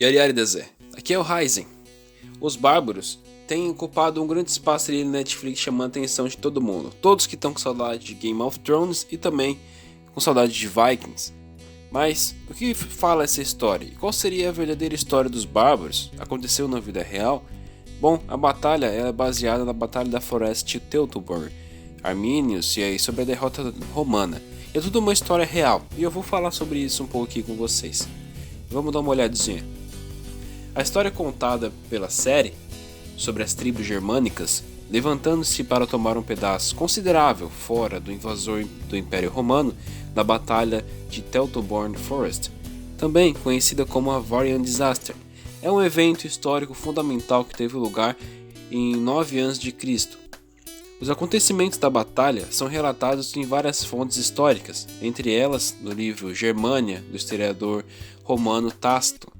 Yari Dezé, aqui é o Ryzen. Os bárbaros têm ocupado um grande espaço ali na Netflix chamando a atenção de todo mundo. Todos que estão com saudade de Game of Thrones e também com saudade de Vikings. Mas o que fala essa história? E qual seria a verdadeira história dos bárbaros? Aconteceu na vida real? Bom, a batalha é baseada na Batalha da Floresta de Teutoburg, Arminius e aí sobre a derrota romana. É tudo uma história real e eu vou falar sobre isso um pouco aqui com vocês. Vamos dar uma olhadinha. A história contada pela série sobre as tribos germânicas levantando-se para tomar um pedaço considerável fora do invasor do Império Romano na Batalha de Teutoburg Forest, também conhecida como a Varian Disaster. É um evento histórico fundamental que teve lugar em 9 a.C. Os acontecimentos da batalha são relatados em várias fontes históricas, entre elas no livro Germânia, do historiador romano Tácito.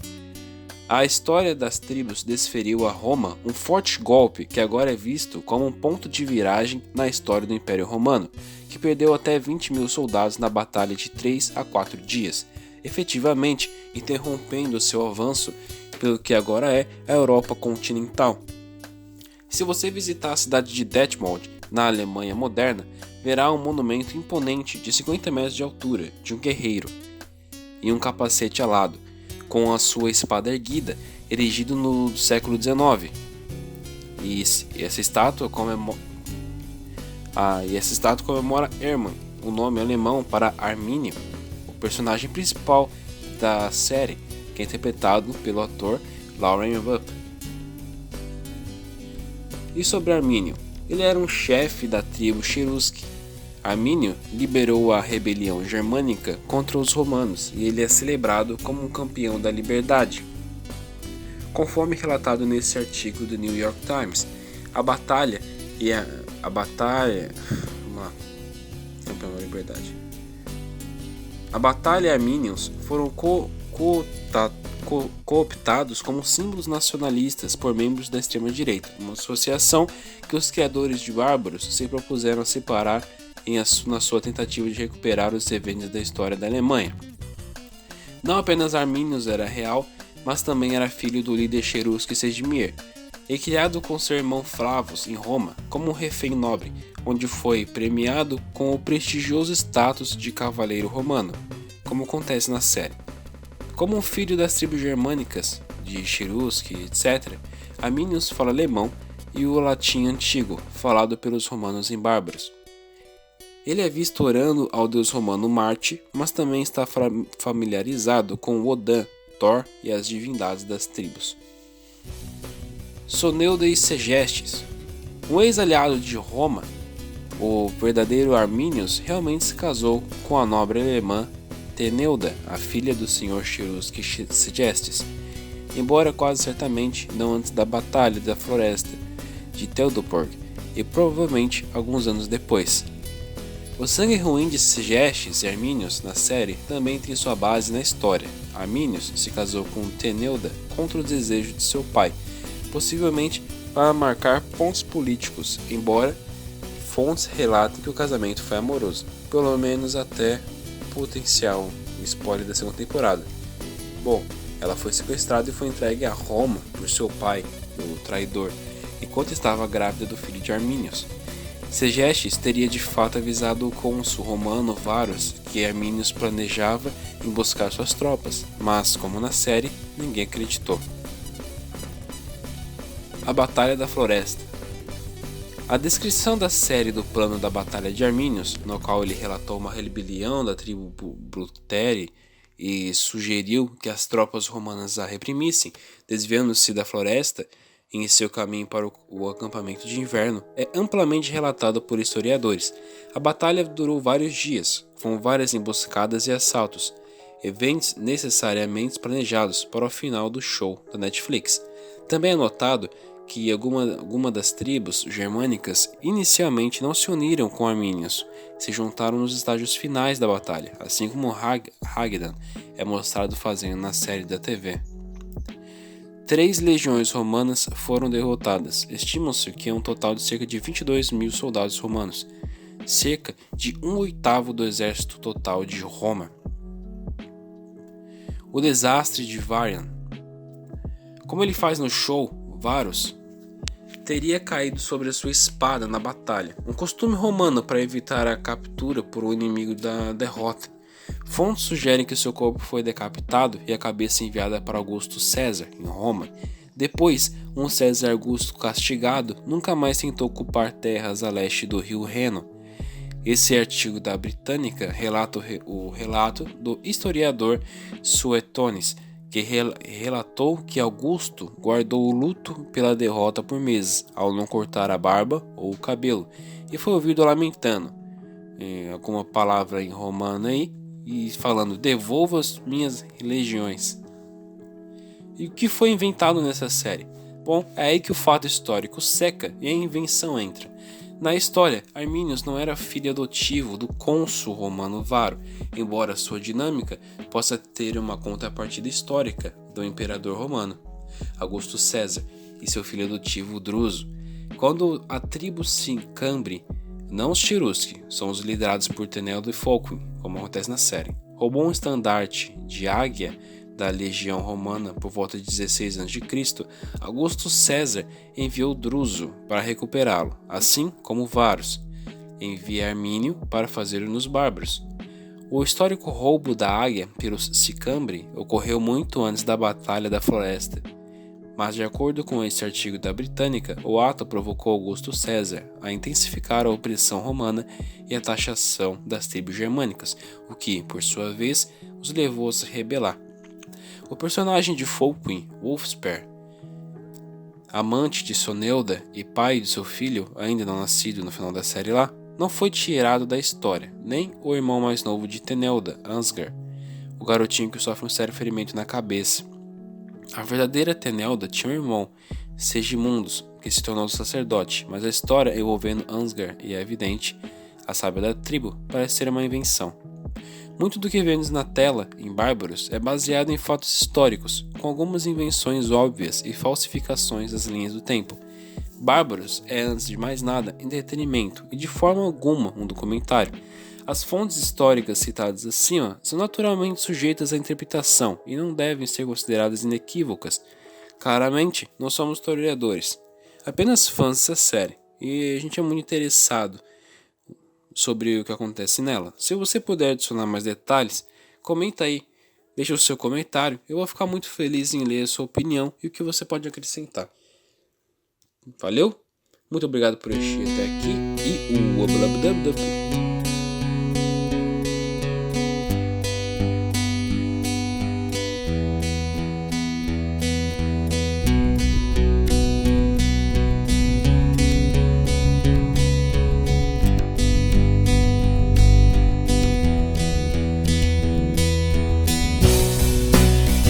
A história das tribos desferiu a Roma um forte golpe que agora é visto como um ponto de viragem na história do Império Romano, que perdeu até 20.000 soldados na batalha de 3 a 4 dias, efetivamente interrompendo seu avanço pelo que agora é a Europa continental. Se você visitar a cidade de Detmold, na Alemanha moderna, verá um monumento imponente de 50 metros de altura de um guerreiro e um capacete alado, com a sua espada erguida, erigido no século XIX. E essa estátua comemora Hermann, o nome alemão para Armínio, o personagem principal da série, que é interpretado pelo ator Lauren Rupp. E sobre Armínio? Ele era um chefe da tribo Cherusci. Armínio liderou a rebelião germânica contra os romanos e ele é celebrado como um campeão da liberdade. Conforme relatado nesse artigo do New York Times, a batalha e Arminios foram cooptados como símbolos nacionalistas por membros da extrema-direita, uma associação que os criadores de bárbaros se propuseram a separar na sua tentativa de recuperar os eventos da história da Alemanha. Não apenas Arminius era real, mas também era filho do líder Cherusci Sedmir, e criado com seu irmão Flavus em Roma como um refém nobre, onde foi premiado com o prestigioso status de cavaleiro romano, como acontece na série. Como um filho das tribos germânicas, de Cherusci, etc., Arminius fala alemão e o latim antigo, falado pelos romanos em bárbaros. Ele é visto orando ao deus romano Marte, mas também está familiarizado com Odin, Thor e as divindades das tribos. Soneuda e Segestes. Um ex-aliado de Roma, o verdadeiro Arminius realmente se casou com a nobre alemã Teneuda, a filha do senhor Cherusci Segestes, embora quase certamente não antes da Batalha da Floresta de Teutoburg e provavelmente alguns anos depois. O sangue ruim de Segestes e Arminius na série também tem sua base na história. Arminius se casou com Teneuda contra o desejo de seu pai, possivelmente para marcar pontos políticos, embora fontes relatem que o casamento foi amoroso, pelo menos até potencial spoiler da segunda temporada. Bom, ela foi sequestrada e foi entregue a Roma por seu pai, o traidor, enquanto estava grávida do filho de Arminius. Segestes teria de fato avisado o cônsul romano Varus que Arminius planejava emboscar suas tropas, mas, como na série, ninguém acreditou. A Batalha da Floresta. A descrição da série do plano da Batalha de Arminius, no qual ele relatou uma rebelião da tribo Brutere e sugeriu que as tropas romanas a reprimissem, desviando-se da floresta em seu caminho para o acampamento de inverno, é amplamente relatado por historiadores. A batalha durou vários dias, com várias emboscadas e assaltos, eventos necessariamente planejados para o final do show da Netflix. Também é notado que alguma das tribos germânicas inicialmente não se uniram com Arminius, se juntaram nos estágios finais da batalha, assim como Hagdan é mostrado fazendo na série da TV. 3 legiões romanas foram derrotadas. Estima-se que é um total de cerca de 22.000 soldados romanos, cerca de 1/8 do exército total de Roma. O desastre de Varian. Como ele faz no show, Varus teria caído sobre a sua espada na batalha, um costume romano para evitar a captura por um inimigo da derrota. Fontes sugerem que seu corpo foi decapitado e a cabeça enviada para Augusto César, em Roma. Depois, um César Augusto castigado nunca mais tentou ocupar terras a leste do rio Reno. Esse artigo da Britânica relata o relato do historiador Suetônio, que relatou que Augusto guardou o luto pela derrota por meses, ao não cortar a barba ou o cabelo, e foi ouvido lamentando alguma palavra em romano aí, e falando: devolva as minhas legiões. E o que foi inventado nessa série? Bom, é aí que o fato histórico seca e a invenção entra. Na história, Arminius não era filho adotivo do cônsul romano Varo, embora sua dinâmica possa ter uma contrapartida histórica do imperador romano, Augusto César, e seu filho adotivo Druso. Quando a tribo Sicambre, não os Cherusci, são os liderados por Teneldo e Fulquin, como acontece na série, roubou um estandarte de águia da legião romana por volta de 16 a.C., Augusto César enviou Druso para recuperá-lo, assim como Varus envia Armínio para fazê-lo nos bárbaros. O histórico roubo da águia pelos Sicambre ocorreu muito antes da Batalha da Floresta, mas de acordo com este artigo da Britânica, o ato provocou Augusto César a intensificar a opressão romana e a taxação das tribos germânicas, o que, por sua vez, os levou a se rebelar. O personagem de Fulquin, Wulfsper, amante de Sonelda e pai de seu filho, ainda não nascido no final da série lá, não foi tirado da história, nem o irmão mais novo de Tenelda, Ansgar, o garotinho que sofre um sério ferimento na cabeça. A verdadeira Tenelda tinha um irmão, Segimundus, que se tornou sacerdote, mas a história envolvendo Ansgar e a Evidente, a sábia da tribo, parece ser uma invenção. Muito do que vemos na tela, em Bárbaros, é baseado em fatos históricos, com algumas invenções óbvias e falsificações das linhas do tempo. Bárbaros é, antes de mais nada, entretenimento e de forma alguma um documentário. As fontes históricas citadas acima são naturalmente sujeitas à interpretação e não devem ser consideradas inequívocas. Claramente, não somos historiadores, apenas fãs dessa série, e a gente é muito interessado sobre o que acontece nela. Se você puder adicionar mais detalhes, comenta aí, deixa o seu comentário, eu vou ficar muito feliz em ler a sua opinião e o que você pode acrescentar. Valeu? Muito obrigado por assistir até aqui e